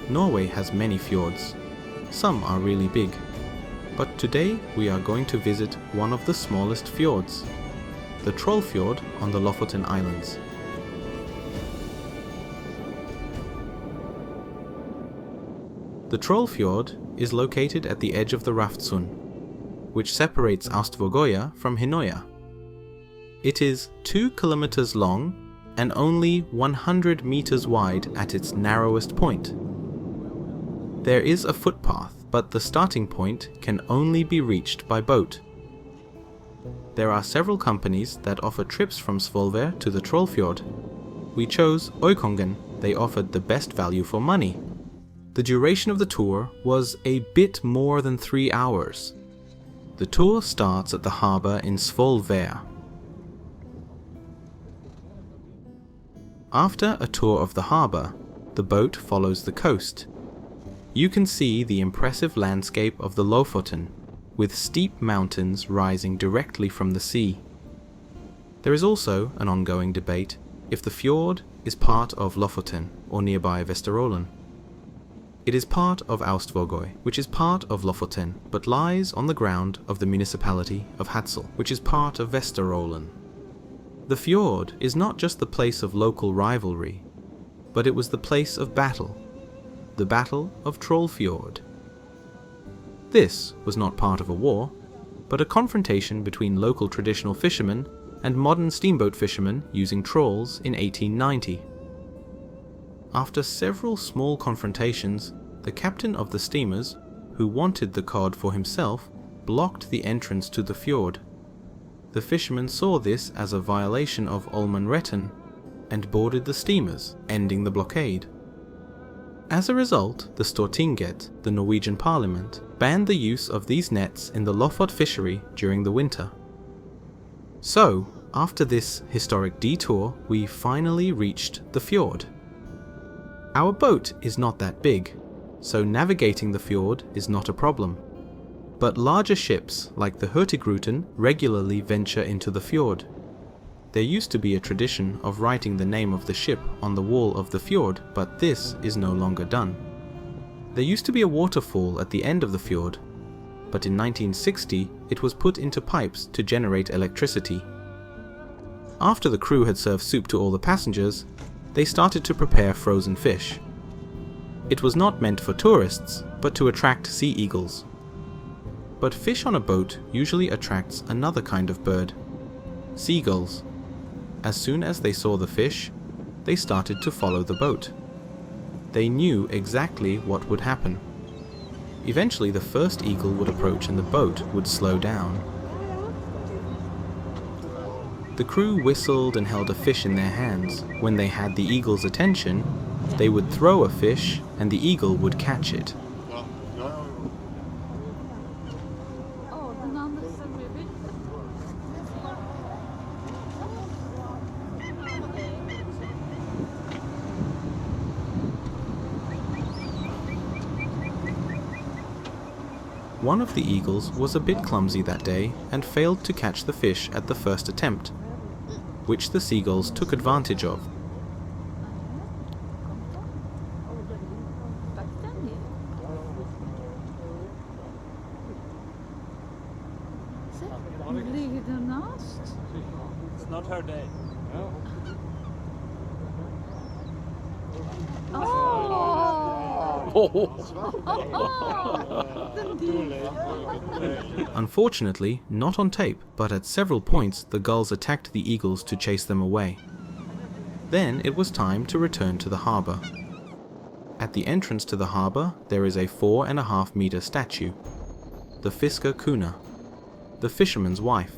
Norway has many fjords. Some are really big. But today we are going to visit one of the smallest fjords, the Trollfjord on the Lofoten Islands. The Trollfjord is located at the edge of the Raftsund, which separates Austvorgøya from Hinnøya. It is 2 kilometers long and only 100 meters wide at its narrowest point. There is a footpath, but the starting point can only be reached by boat. There are several companies that offer trips from Svolvær to the Trollfjord. We chose Øykongen. They offered the best value for money. The duration of the tour was a bit more than 3 hours. The tour starts at the harbour in Svolvær. After a tour of the harbour, the boat follows the coast. You can see the impressive landscape of the Lofoten, with steep mountains rising directly from the sea. There is also an ongoing debate if the fjord is part of Lofoten or nearby Vesterålen. It is part of Austvorgøy, which is part of Lofoten, but lies on the ground of the municipality of Hadsel, which is part of Vesterålen. The fjord is not just the place of local rivalry, but it was the place of battle, the Battle of Trollfjord. This was not part of a war, but a confrontation between local traditional fishermen and modern steamboat fishermen using trawls in 1890. After several small confrontations, the captain of the steamers, who wanted the cod for himself, blocked the entrance to the fjord. The fishermen saw this as a violation of allmannaretten and boarded the steamers, ending the blockade. As a result, the Stortinget, the Norwegian parliament, banned the use of these nets in the Lofot fishery during the winter. So, after this historic detour, we finally reached the fjord. Our boat is not that big, so navigating the fjord is not a problem. But larger ships, like the Hurtigruten, regularly venture into the fjord. There used to be a tradition of writing the name of the ship on the wall of the fjord, but this is no longer done. There used to be a waterfall at the end of the fjord, but in 1960 it was put into pipes to generate electricity. After the crew had served soup to all the passengers, they started to prepare frozen fish. It was not meant for tourists, but to attract sea eagles. But fish on a boat usually attracts another kind of bird, seagulls. As soon as they saw the fish, they started to follow the boat. They knew exactly what would happen. Eventually the first eagle would approach and the boat would slow down. The crew whistled and held a fish in their hands. When they had the eagle's attention, they would throw a fish and the eagle would catch it. One of the eagles was a bit clumsy that day and failed to catch the fish at the first attempt, which the seagulls took advantage of. It's not her day. Unfortunately, not on tape, but at several points the gulls attacked the eagles to chase them away. Then it was time to return to the harbour. At the entrance to the harbour there is a 4.5 meter statue, the Fisker Kona, the fisherman's wife.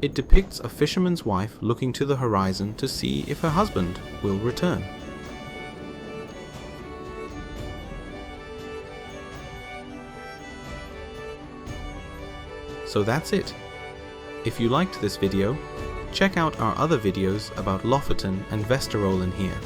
It depicts a fisherman's wife looking to the horizon to see if her husband will return. So that's it. If you liked this video, check out our other videos about Lofoten and Vesterålen here.